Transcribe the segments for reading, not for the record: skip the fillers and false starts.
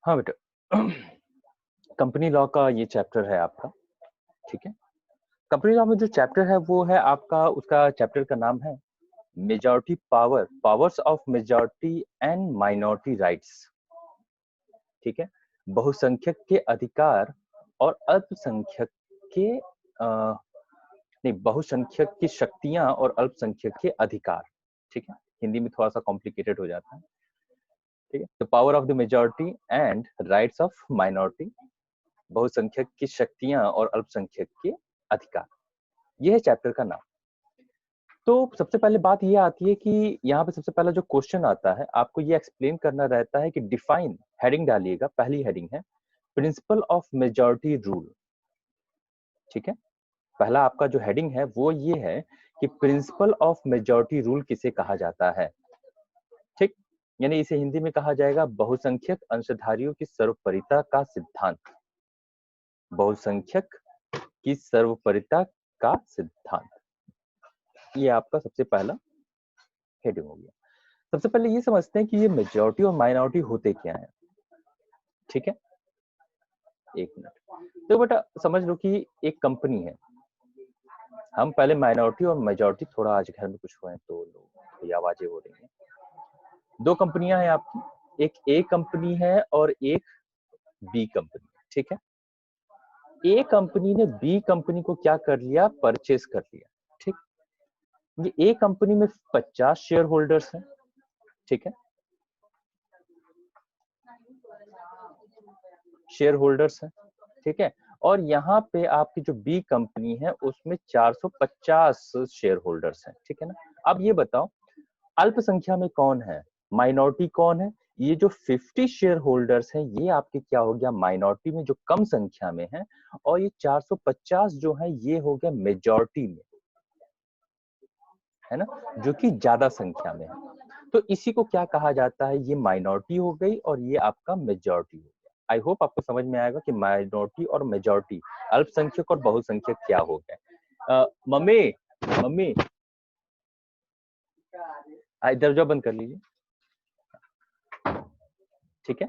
हाँ बेटा, company law का ये चैप्टर है आपका, ठीक है। कंपनी लॉ में जो चैप्टर है वो है आपका, उसका चैप्टर का नाम है majority power, powers of majority and minority rights, ठीक है। बहुसंख्यक के अधिकार और अल्पसंख्यक के नहीं, बहुसंख्यक की शक्तियां और अल्पसंख्यक के अधिकार, ठीक है। हिंदी में थोड़ा सा कॉम्प्लिकेटेड हो जाता है, ठीक है। The power of the majority and rights of minority, बहुसंख्यक की शक्तियां और अल्पसंख्यक के अधिकार, यह है चैप्टर का नाम। तो सबसे पहले बात यह आती है कि यहाँ पे सबसे पहला जो क्वेश्चन आता है, आपको ये एक्सप्लेन करना रहता है कि डिफाइन, हेडिंग डालिएगा, पहली हेडिंग है प्रिंसिपल ऑफ मेजॉरिटी रूल, ठीक है। पहला आपका जो हेडिंग है वो ये है कि प्रिंसिपल ऑफ मेजॉरिटी रूल किसे कहा जाता है, ठीक। यानी इसे हिंदी में कहा जाएगा बहुसंख्यक अंशधारियों की सर्वोपरिता का सिद्धांत, बहुसंख्यक की सर्वोपरिता का सिद्धांत, ये आपका सबसे पहला हेडिंग हो गया। सबसे पहले ये समझते हैं कि ये मेजॉरिटी और माइनॉरिटी होते क्या हैं, ठीक है। एक मिनट, तो बेटा समझ लो कि एक कंपनी है, हम पहले माइनॉरिटी और मेजॉरिटी, थोड़ा आज घर में कुछ हुए हैं तो थोड़ी आवाजें हो रही हैं। दो कंपनियां हैं आपकी, एक ए कंपनी है और एक बी कंपनी, ठीक है। ए कंपनी ने बी कंपनी को क्या कर लिया, परचेस कर लिया, ठीक। ये ए कंपनी में 50 शेयर होल्डर्स हैं, ठीक है, शेयर होल्डर्स हैं, ठीक है। और यहाँ पे आपकी जो बी कंपनी है उसमें 450 शेयर होल्डर्स हैं, ठीक है ना। अब ये बताओ अल्पसंख्या में कौन है, माइनॉरिटी कौन है। ये जो 50 शेयर होल्डर्स हैं ये आपके क्या हो गया, माइनॉरिटी में जो कम संख्या में है, और ये 450 जो है ये हो गया मेजॉरिटी में, है ना, जो कि ज्यादा संख्या में है। तो इसी को क्या कहा जाता है, ये माइनॉरिटी हो गई और ये आपका मेजॉरिटी हो गया। आई होप आपको समझ में आएगा कि माइनॉरिटी और मेजॉरिटी, अल्पसंख्यक और बहुसंख्यक क्या हो गए। मम्मी, मम्मी दरवाजा बंद कर लीजिए, ठीक है।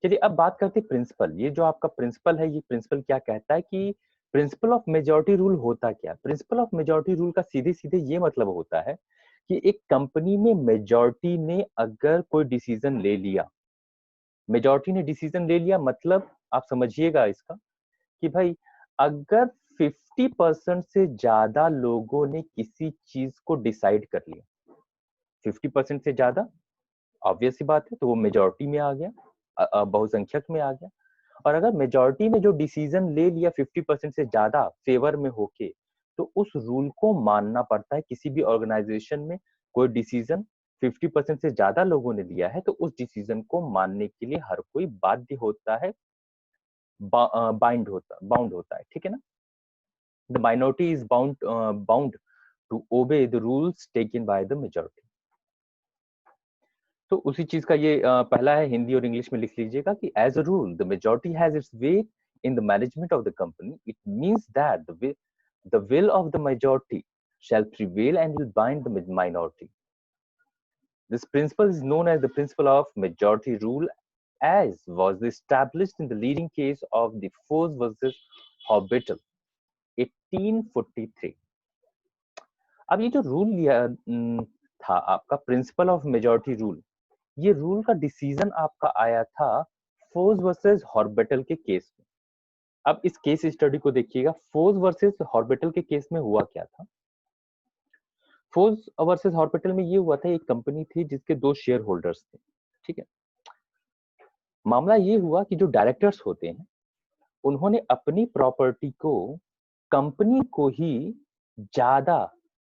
चलिए अब बात करते हैं प्रिंसिपल। ये जो आपका प्रिंसिपल है, ये प्रिंसिपल क्या कहता है कि प्रिंसिपल ऑफ मेजॉरिटी रूल होता क्या। प्रिंसिपल ऑफ मेजॉरिटी रूल का सीधे सीधे ये मतलब होता है कि एक कंपनी में मेजॉरिटी ने अगर कोई डिसीजन ले लिया, मेजॉरिटी ने डिसीजन ले लिया मतलब आप समझिएगा इसका कि भाई अगर 50% से ज्यादा लोगों ने किसी चीज को डिसाइड कर लिया, 50% से ज्यादा, ऑब्वियस सी बात है, तो वो मेजॉरिटी में आ गया, बहुसंख्यक में आ गया। और अगर मेजॉरिटी ने जो डिसीजन ले लिया 50% से ज्यादा फेवर में होके, तो उस रूल को मानना पड़ता है। किसी भी ऑर्गेनाइजेशन में कोई डिसीजन 50% से ज्यादा लोगों ने लिया है तो उस डिसीजन को मानने के लिए हर कोई बाध्य होता है, बाउंड होता है, ठीक है ना। The minority is bound to obey the rules taken by the majority. तो उसी चीज का ये पहला है, हिंदी और इंग्लिश में लिख लीजिएगा कि as a rule the majority has its weight in the management of the company. It means that the will of the majority shall prevail and will bind the minority. This principle is known as the principle of majority rule, as was established in the leading case of the Foes versus Hobbiton 1843. अब ये जो rule लिया था आपका principal of majority rule, ये rule का decision आपका आया था फोर्स वर्सेस हॉर्बिटल के केस में। अब इस केस स्टडी को देखिएगा, फोर्स वर्सेस हॉर्बिटल के केस में हुआ क्या था। फोर्स वर्सेस हॉर्बिटल में ये हुआ था, एक कंपनी थी जिसके 2 शेयर होल्डर्स थे, ठीक है। मामला ये हुआ कि जो डायरेक्टर्स होते हैं उन्होंने अपनी प्रॉपर्टी को कंपनी को ही ज्यादा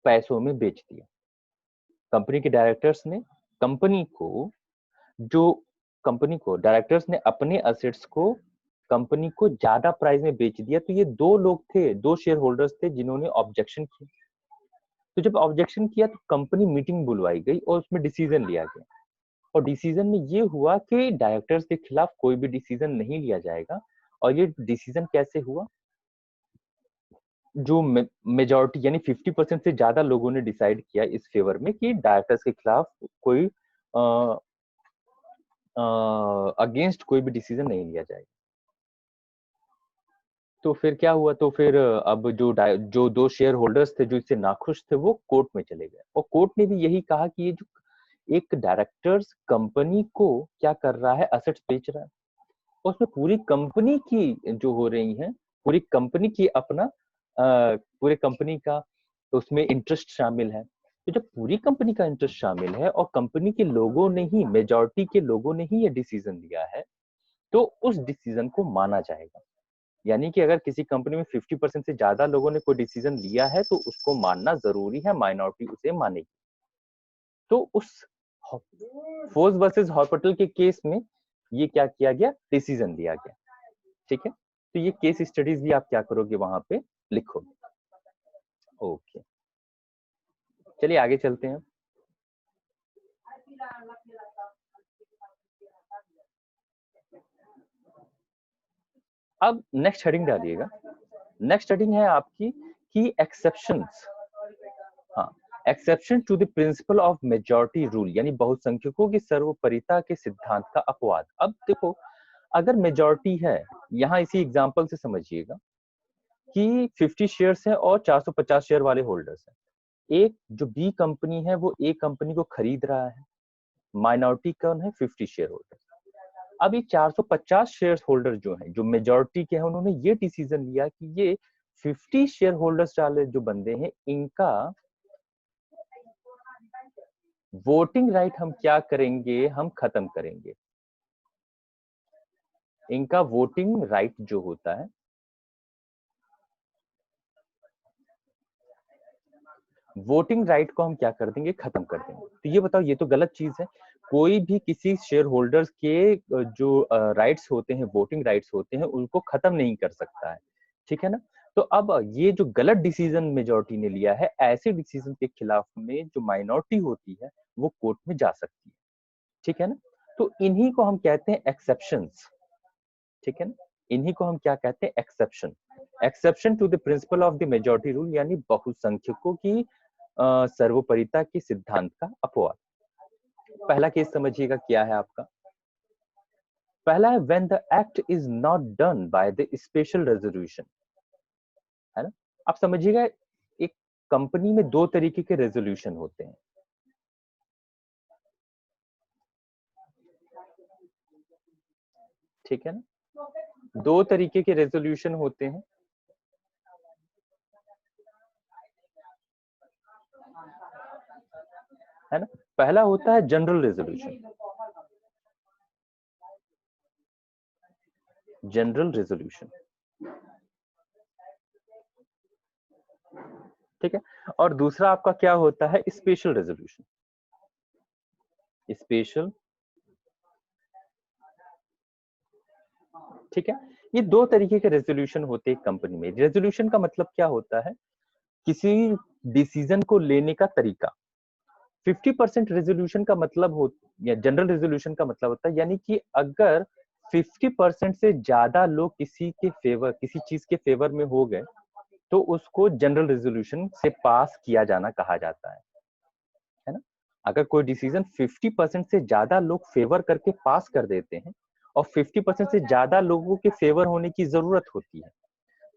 पैसों में बेच दिया। कंपनी के डायरेक्टर्स ने कंपनी को जो कंपनी को डायरेक्टर्स ने अपने असेट्स को कंपनी को ज्यादा प्राइस में बेच दिया। तो ये 2 लोग थे, 2 शेयर होल्डर्स थे जिन्होंने ऑब्जेक्शन किया। तो जब ऑब्जेक्शन किया तो कंपनी मीटिंग बुलवाई गई और उसमें डिसीजन लिया गया। और डिसीजन में ये हुआ कि डायरेक्टर्स के खिलाफ कोई भी डिसीजन नहीं लिया जाएगा। और ये डिसीजन कैसे हुआ, जो मेजॉरिटी यानी 50% से ज्यादा लोगों ने डिसाइड किया इस फेवर में कि डायरेक्टर्स के खिलाफ कोई अगेंस्ट कोई भी डिसीजन नहीं लिया जाएगा। तो फिर क्या हुआ, तो फिर अब जो दो शेयर होल्डर्स थे जो इससे नाखुश थे वो कोर्ट में चले गए, और कोर्ट ने भी यही कहा कि ये जो एक डायरेक्टर्स कंपनी को क्या कर रहा है, असेट्स बेच रहा है, और उसमें पूरी कंपनी की जो हो रही है, पूरी कंपनी की अपना पूरे कंपनी का तो उसमें इंटरेस्ट शामिल है। तो जब पूरी कंपनी का इंटरेस्ट शामिल है और कंपनी के लोगों ने ही, मेजॉरिटी के लोगों ने ही ये डिसीजन लिया है, तो उस डिसीजन को माना जाएगा। यानी कि अगर किसी कंपनी में 50% से ज्यादा लोगों ने कोई डिसीजन लिया है तो उसको मानना जरूरी है, माइनॉरिटी उसे मानेगी। तो उस फोर्स वर्सेस हॉस्पिटल के केस में ये क्या किया गया, डिसीजन दिया गया। ठीक है, तो ये केस स्टडीज भी आप क्या करोगे, वहां पे लिखोगे। ओके, चलिए आगे चलते हैं। अब नेक्स्ट हेडिंग डालिएगा। नेक्स्ट हेडिंग है आपकी की एक्सेप्शंस। हाँ, exception to the principle of majority rule, यानी बहुसंख्यकों की सर्वोपरिता के सिद्धांत का अपवाद। अब देखो, अगर मेजॉरिटी है, यहाँ इसी एग्जांपल से समझिएगा कि 50 शेयर्स हैं और 450 शेयर वाले होल्डर्स हैं। एक जो बी कंपनी है वो ए कंपनी को खरीद रहा है, माइनॉरिटी कौन है, 50 शेयर होल्डर। अब ये 450 शेयर होल्डर जो हैं, जो मेजॉरिटी के हैं, उन्होंने ये डिसीजन लिया कि ये 50 शेयर होल्डर्स वाले जो बंदे हैं, इनका वोटिंग राइट हम क्या करेंगे, हम खत्म करेंगे। इनका वोटिंग राइट जो होता है, वोटिंग राइट को हम क्या कर देंगे, खत्म कर देंगे। तो ये बताओ, ये तो गलत चीज है। कोई भी किसी शेयर होल्डर्स के जो राइट्स होते हैं, वोटिंग राइट्स होते हैं, उनको खत्म नहीं कर सकता है। ठीक है ना। तो अब ये जो गलत डिसीजन मेजॉरिटी ने लिया है, ऐसे डिसीजन के खिलाफ में जो माइनॉरिटी होती है वो कोर्ट में जा सकती है। ठीक है ना। तो इन्हीं को हम कहते हैं एक्सेप्शंस। ठीक है ना, इन्हीं को हम क्या कहते हैं, exception. Exception to the principle of the majority rule, यानी बहुसंख्यकों की सर्वोपरिता के सिद्धांत का अपवाद। पहला केस समझिएगा क्या है आपका। पहला है when the act is not done by the special resolution, है ना। आप समझिएगा, एक कंपनी में दो तरीके के रेजोल्यूशन होते हैं। ठीक है ना, दो तरीके के रेजोल्यूशन होते हैं। है ना, पहला होता है जनरल रेजोल्यूशन, जनरल रेजोल्यूशन। ठीक है, और दूसरा आपका क्या होता है, स्पेशल रेजोल्यूशन। स्पेशल, ठीक है, ये दो तरीके के रेजोल्यूशन होते हैं कंपनी में। रेजोल्यूशन का मतलब क्या होता है, किसी डिसीजन को लेने का तरीका। 50% रेजोल्यूशन का मतलब हो, या जनरल रेजोल्यूशन का मतलब होता है, यानी कि अगर 50% से ज्यादा लोग किसी के फेवर, किसी चीज के फेवर में हो गए, तो उसको जनरल रेजोल्यूशन से पास किया जाना कहा जाता है ना। अगर कोई डिसीजन 50% से ज्यादा लोग फेवर करके पास कर देते हैं और 50% से ज्यादा लोगों के फेवर होने की जरूरत होती है,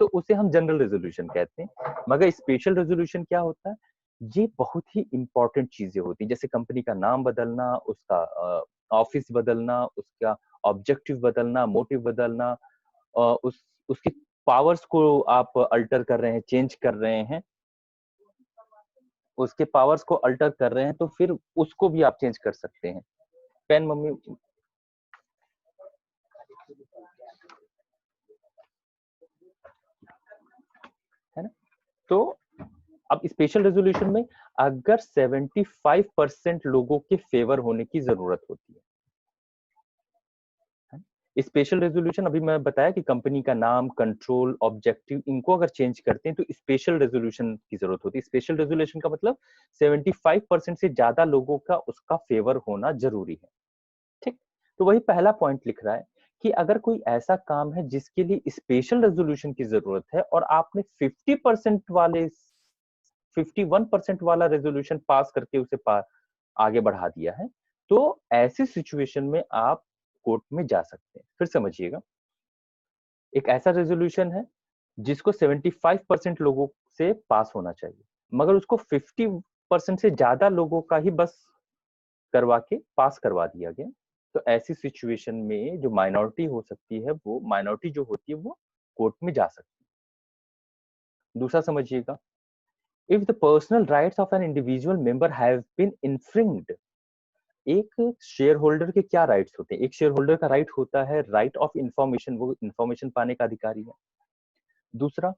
तो उसे हम जनरल रेजोल्यूशन कहते हैं। मगर स्पेशल रेजोल्यूशन क्या होता है, ये बहुत ही इंपॉर्टेंट चीजें होती हैं, जैसे कंपनी का नाम बदलना, उसका ऑफिस बदलना, उसका ऑब्जेक्टिव बदलना, मोटिव बदलना, उसकी पावर्स को आप अल्टर कर रहे हैं, चेंज कर रहे हैं, उसके पावर्स को अल्टर कर रहे हैं, तो फिर उसको भी आप चेंज कर सकते हैं। पेन मम्मी, है ना। तो अब स्पेशल रेजोल्यूशन में अगर 75% लोगों के फेवर होने की जरूरत होती है, स्पेशल रेजोल्यूशन अभी मैं बताया कि कंपनी का नाम, कंट्रोल, ऑब्जेक्टिव, इनको अगर चेंज करते हैं तो स्पेशल रेजोल्यूशन की जरूरत होती है। स्पेशल रेजोल्यूशन का मतलब 75% से ज्यादा लोगों का उसका फेवर होना जरूरी है। ठीक, तो वही पहला पॉइंट लिख रहा है कि अगर कोई ऐसा काम है जिसके लिए स्पेशल रेजोल्यूशन की जरूरत है और आपने 51% वाला रेजोल्यूशन पास करके उसे आगे बढ़ा दिया है, तो ऐसी सिचुएशन में आप कोर्ट में जा सकते हैं। फिर समझिएगा, एक ऐसा रेजोल्यूशन है जिसको 75% लोगों से पास होना चाहिए, मगर उसको 50% से ज्यादा लोगों का ही बस करवा के पास करवा दिया गया। तो ऐसी सिचुएशन में जो माइनॉरिटी हो सकती है, वो माइनॉरिटी जो होती है वो कोर्ट में जा सकती है। दूसरा समझिएगा, if the personal rights of an individual member have been infringed. एक शेयर होल्डर के क्या राइट्स होते हैं? एक शेयर होल्डर का राइट होता है राइट ऑफ इंफॉर्मेशन, वो इंफॉर्मेशन पाने का अधिकारी है। दूसरा,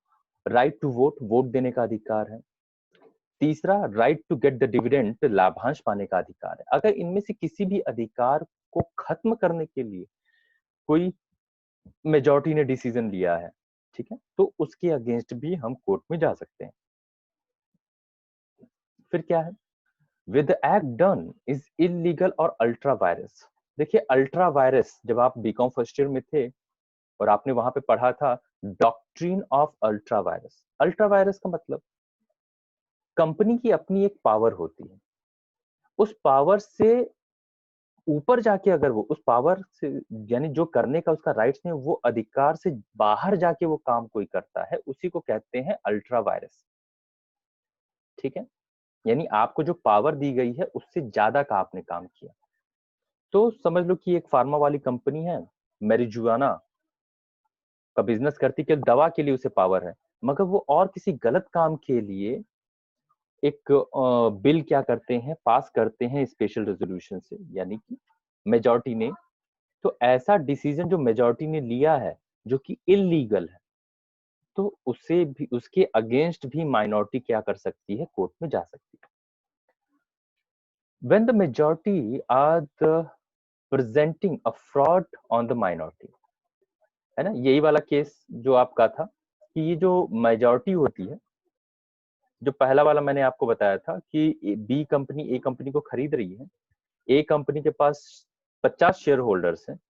राइट टू वोट, वोट देने का अधिकार है। तीसरा, right to get the dividend, लाभांश पाने का अधिकार है। अगर इनमें से किसी भी अधिकार को खत्म करने के लिए कोई मेजॉरिटी ने डिसीजन लिया है, ठीक है, तो उसके अगेंस्ट भी हम कोर्ट में जा सकते हैं। फिर क्या है, with act done is illegal और अल्ट्रा वायरस। देखिए, अल्ट्रा वायरस, जब आप बीकॉम फर्स्ट ईयर में थे और आपने वहां पे पढ़ा था doctrine of ultra vires. Ultra vires का मतलब, कंपनी की अपनी एक पावर होती है, उस पावर से ऊपर जाके अगर वो उस पावर से, यानी जो करने का उसका राइट्स नहीं, वो अधिकार से बाहर जाके वो काम कोई करता है, उसी को कहते हैं अल्ट्रा वायरस। ठीक है, यानी आपको जो पावर दी गई है उससे ज्यादा का आपने काम किया। तो समझ लो कि एक फार्मा वाली कंपनी है, मैरिजुआना का बिजनेस करती, केवल दवा के लिए उसे पावर है, मगर वो और किसी गलत काम के लिए एक बिल क्या करते हैं, पास करते हैं स्पेशल रेजोल्यूशन से, यानी कि मेजॉरिटी ने। तो ऐसा डिसीजन जो मेजॉरिटी ने लिया है जो कि इलीगल है, तो उसे भी, उसके अगेंस्ट भी माइनॉरिटी क्या कर सकती है, कोर्ट में जा सकती है। When the majority are the presenting a fraud on the minority, है ना, यही वाला केस जो आपका था कि ये जो मेजॉरिटी होती है, जो पहला वाला मैंने आपको बताया था कि बी कंपनी ए कंपनी को खरीद रही है, ए कंपनी के पास 50 शेयर होल्डर्स हैं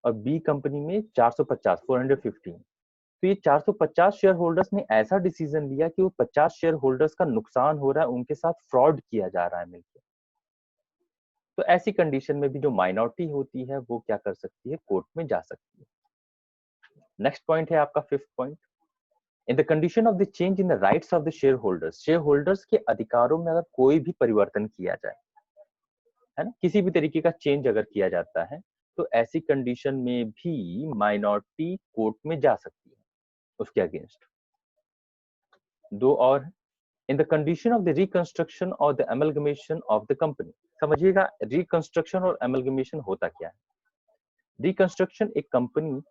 और बी कंपनी में 450 415। तो ये 450 शेयर होल्डर्स ने ऐसा डिसीजन लिया कि वो 50 शेयर होल्डर्स का नुकसान हो रहा है, उनके साथ फ्रॉड किया जा रहा है मिलकर। तो ऐसी कंडीशन में भी जो माइनॉरिटी होती है वो क्या कर सकती है, कोर्ट में जा सकती है। नेक्स्ट पॉइंट है आपका fifth point, in the condition of the change in the rights of the share holders. Share holders के अधिकारों में अगर कोई भी परिवर्तन किया जाए, है ना, किसी भी तरीके का चेंज अगर किया जाता है, तो ऐसी कंडीशन में भी माइनॉरिटी कोर्ट में जा सकती है उसके अगेंस्ट। दो और, in the condition of the reconstruction और the amalgamation of the company. समझिएगा, रिकंस्ट्रक्शन और एमलगमेशन होता क्या है। रिकंस्ट्रक्शन, एक कंपनी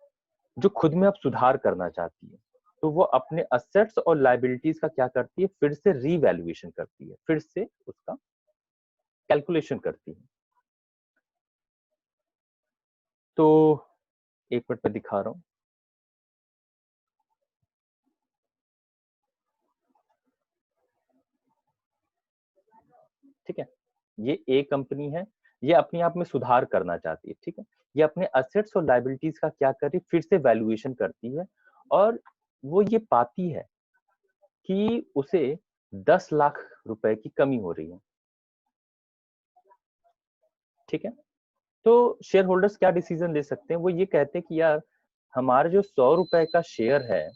जो खुद में अब सुधार करना चाहती है, तो वो अपने असेट्स और लाइबिलिटीज का क्या करती है, फिर से रीवैल्यूएशन करती है, फिर से उसका कैलकुलेशन करती है। तो एक मिनट में दिखा रहा हूं। ठीक है, ये ए कंपनी है, ये अपने आप में सुधार करना चाहती है। ठीक है, ये अपने असेट्स और लाइबिलिटीज का क्या कर रही है, फिर से वैल्यूएशन करती है, और वो ये पाती है कि उसे 10 लाख रुपए की कमी हो रही है। ठीक है, तो शेयर होल्डर्स क्या डिसीजन ले सकते हैं, वो ये कहते हैं कि यार हमारा जो 100 रुपए का शेयर है,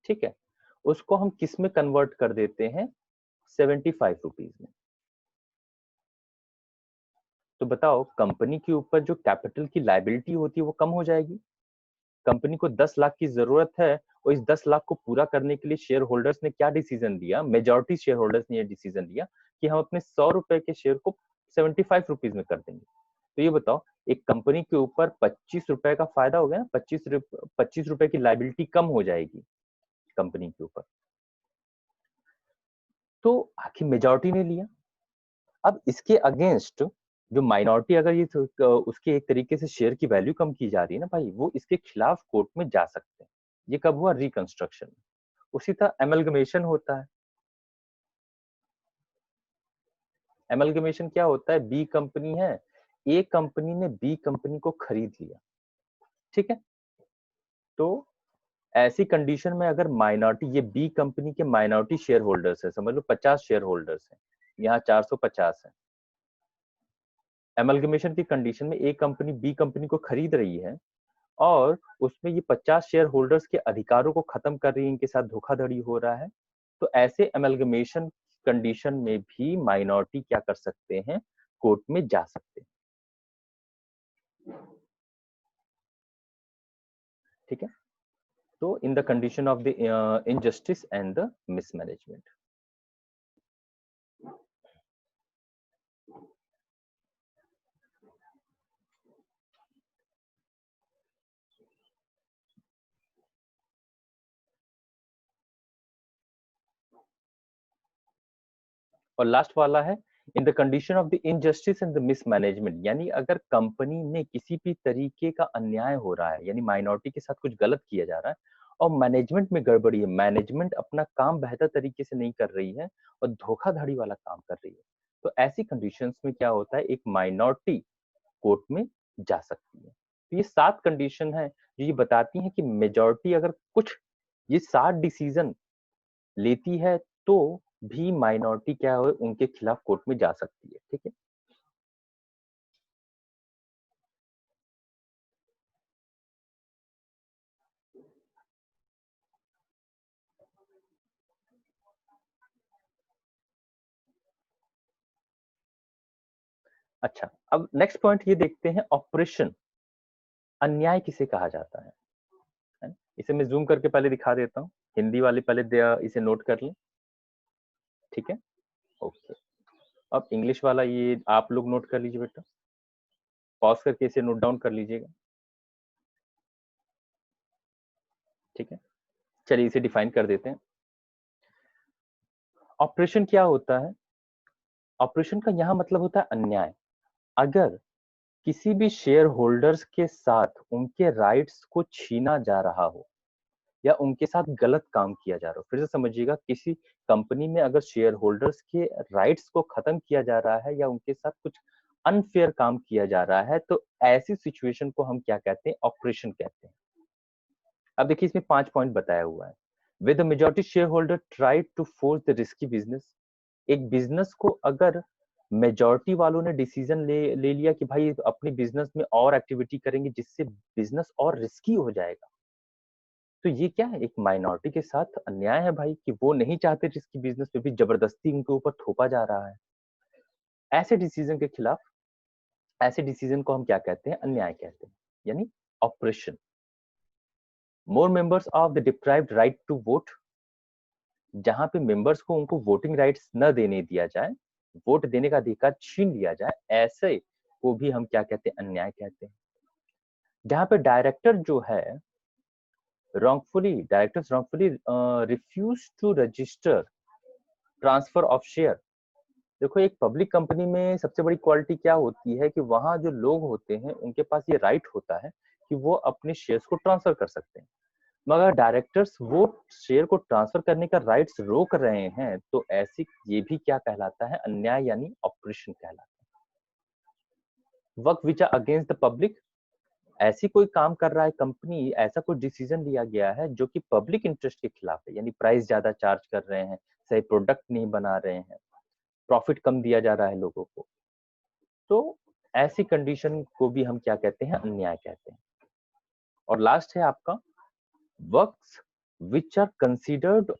ठीक है, उसको हम किस में कन्वर्ट कर देते हैं, 75 रुपीज में। तो बताओ, कंपनी के ऊपर जो कैपिटल की लाइबिलिटी होती है वो कम हो जाएगी। कंपनी को 10 लाख की जरूरत है, और इस 10 लाख को पूरा करने के लिए शेयर होल्डर्स ने क्या डिसीजन लिया, मेजॉरिटी शेयर होल्डर्स ने यह डिसीजन लिया कि हम अपने 100 रुपए के शेयर को 75 रुपीज में कर देंगे। तो ये बताओ, एक कंपनी के ऊपर 25 रुपए का फायदा हो गया ना, 25 रुपए की लाइबिलिटी कम हो जाएगी कंपनी के ऊपर। तो आखिर मेजॉरिटी ने लिया। अब इसके अगेंस्ट जो माइनॉरिटी, अगर ये उसके एक तरीके से शेयर की वैल्यू कम की जा रही है ना भाई, वो इसके खिलाफ कोर्ट में जा सकते हैं। ये कब हुआ, रिकंस्ट्रक्शन में। उसी तरह एमलगमेशन होता है। एमलगमेशन क्या होता है, बी कंपनी है, ए कंपनी ने बी कंपनी को खरीद लिया, ठीक है। तो ऐसी कंडीशन में अगर माइनॉरिटी, ये बी कंपनी के माइनॉरिटी शेयर होल्डर्स है, समझ लो 50 शेयर होल्डर्स है, यहाँ 450 है। एमलगमेशन की कंडीशन में ए कंपनी बी कंपनी को खरीद रही है और उसमें ये 50 शेयर होल्डर्स के अधिकारों को खत्म कर रही है, इनके साथ धोखाधड़ी हो रहा है। तो ऐसे एमलगमेशन कंडीशन में भी माइनॉरिटी क्या कर सकते हैं, कोर्ट में जा सकते हैं, ठीक है। तो इन the condition of the injustice and the mismanagement. और लास्ट वाला है इन the condition of the injustice and the mismanagement, यानी अगर कंपनी में किसी भी तरीके का अन्याय हो रहा है, यानी माइनॉरिटी के साथ कुछ गलत किया जा रहा है और मैनेजमेंट में गड़बड़ी है, मैनेजमेंट अपना काम बेहतर तरीके से नहीं कर रही है और धोखाधड़ी वाला काम कर रही है, तो ऐसी कंडीशंस में क्या होता है, एक माइनॉरिटी कोर्ट में जा सकती है। तो ये 7 कंडीशन है जो ये बताती हैं कि मेजॉरिटी अगर कुछ ये 7 डिसीजन लेती है तो भी माइनॉरिटी क्या है, उनके खिलाफ कोर्ट में जा सकती है, ठीक है। अच्छा, अब नेक्स्ट पॉइंट ये देखते हैं, ऑपरेशन, अन्याय किसे कहा जाता है ना? इसे मैं जूम करके पहले दिखा देता हूँ, हिंदी वाले पहले इसे नोट कर लें, ठीक है। ओके, अब इंग्लिश वाला ये आप लोग नोट कर लीजिए बेटा, पॉज करके इसे नोट डाउन कर लीजिएगा, ठीक है। चलिए इसे डिफाइन कर देते हैं। ऑपरेशन क्या होता है, ऑपरेशन का यहाँ मतलब होता है अन्याय। अगर किसी भी शेयर होल्डर्स के साथ उनके राइट्स को छीना जा रहा हो या उनके साथ गलत काम किया जा रहा हो, फिर से समझिएगा, किसी कंपनी में अगर शेयर होल्डर्स के राइट्स को खत्म किया जा रहा है या उनके साथ कुछ अनफेयर काम किया जा रहा है, तो ऐसी सिचुएशन को हम क्या कहते हैं, ऑपरेशन कहते हैं। अब देखिए इसमें 5 पॉइंट बताया हुआ है। With the majority share holder try to force the risky business, एक बिजनेस को अगर मेजॉरिटी वालों ने डिसीजन ले लिया कि भाई अपनी बिजनेस में और एक्टिविटी करेंगे जिससे बिजनेस और रिस्की हो जाएगा, तो ये क्या है, एक माइनॉरिटी के साथ अन्याय है भाई, कि वो नहीं चाहते जिसकी बिजनेस पे भी जबरदस्ती उनके ऊपर थोपा जा रहा है। ऐसे डिसीजन के खिलाफ, ऐसे डिसीजन को हम क्या कहते हैं, अन्याय कहते हैं, यानी oppression. More members of the deprived right to vote, जहां पे मेंबर्स को उनको वोटिंग राइट्स न देने दिया जाए, वोट देने का अधिकार छीन लिया जाए, ऐसे को भी हम क्या कहते हैं, अन्याय कहते हैं। जहां पे डायरेक्टर जो है directors wrongfully refuse to register transfer of share. देखो एक पब्लिक कंपनी में सबसे बड़ी क्वालिटी क्या होती है कि वहां जो लोग होते हैं उनके पास ये राइट होता है कि वो अपने शेयर्स को ट्रांसफर कर सकते हैं, मगर डायरेक्टर्स वो शेयर को ट्रांसफर करने का राइट्स रोक रहे हैं, तो ऐसी ये भी क्या कहलाता है, अन्याय यानी ऑपरेशन कहलाता है। Work which are against the public, ऐसी कोई काम कर रहा है कंपनी, ऐसा कोई डिसीजन लिया गया है जो कि पब्लिक इंटरेस्ट के खिलाफ है, यानी प्राइस ज्यादा चार्ज कर रहे हैं, सही प्रोडक्ट नहीं बना रहे हैं, प्रॉफिट कम दिया जा रहा है लोगों को, तो ऐसी कंडीशन को भी हम क्या कहते हैं, अन्याय कहते हैं। और लास्ट है आपका works which are considered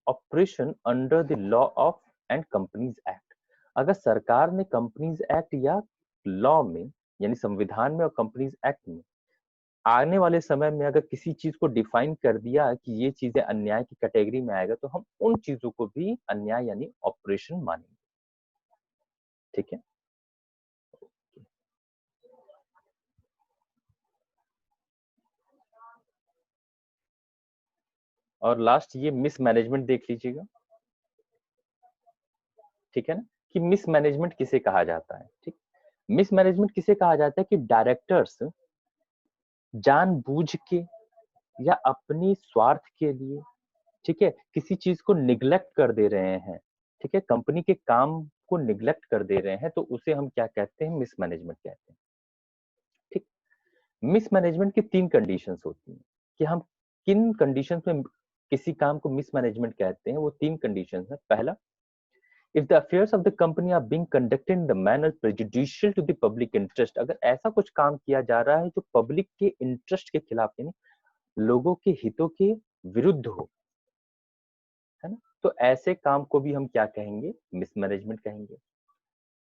oppression under the law of and companies act. अगर सरकार ने कंपनीज एक्ट या लॉ में, यानी संविधान में और कंपनीज एक्ट में आने वाले समय में अगर किसी चीज को डिफाइन कर दिया कि ये चीजें अन्याय की कैटेगरी में आएगा, तो हम उन चीजों को भी अन्याय यानी ऑपरेशन मानेंगे, ठीक है। और लास्ट ये मिसमैनेजमेंट देख लीजिएगा, ठीक है ना, कि मिसमैनेजमेंट किसे कहा जाता है, ठीक। मिसमैनेजमेंट किसे कहा जाता है कि डायरेक्टर्स जानबूझ के या अपनी स्वार्थ के लिए, ठीक है, किसी चीज को निग्लेक्ट कर दे रहे हैं, ठीक है, कंपनी के काम को निग्लेक्ट कर दे रहे हैं तो उसे हम क्या कहते हैं? मिसमैनेजमेंट कहते हैं। ठीक। मिसमैनेजमेंट की 3 कंडीशंस होती हैं कि हम किन कंडीशंस में किसी काम को मिसमैनेजमेंट कहते हैं। वो 3 कंडीशंस हैं। पहला, if the affairs of the company are being conducted in the manner prejudicial to the public interest, अगर ऐसा कुछ काम किया जा रहा है जो पब्लिक के इंटरेस्ट के खिलाफ यानी लोगों के हितों के विरुद्ध हो, है ना? तो ऐसे काम को भी हम क्या कहेंगे? मिसमैनेजमेंट कहेंगे।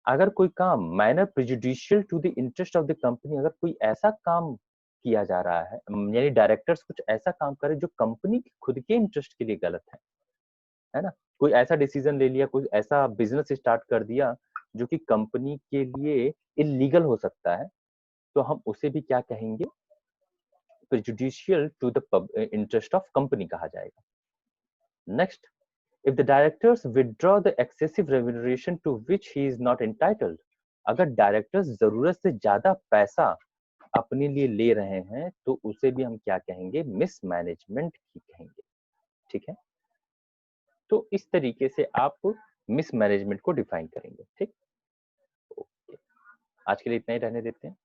अगर कोई काम minor prejudicial to the interest of the company, अगर कोई ऐसा काम किया जा रहा है यानी डायरेक्टर्स कुछ ऐसा काम करे जो कंपनी के खुद के इंटरेस्ट के लिए गलत है ना? कोई ऐसा डिसीजन ले लिया, कोई ऐसा बिजनेस स्टार्ट कर दिया जो कि कंपनी के लिए इलीगल हो सकता है, तो हम उसे भी क्या कहेंगे? Prejudicial to the interest of company कहा जाएगा। Next, if the directors withdraw the excessive remuneration to which he is not entitled, अगर डायरेक्टर्स जरूरत से ज्यादा पैसा अपने लिए ले रहे हैं तो उसे भी हम क्या कहेंगे? मिसमैनेजमेंट ही कहेंगे। ठीक है, तो इस तरीके से आप मिसमैनेजमेंट को डिफाइन करेंगे। ठीक, ओके, आज के लिए इतना ही रहने देते हैं।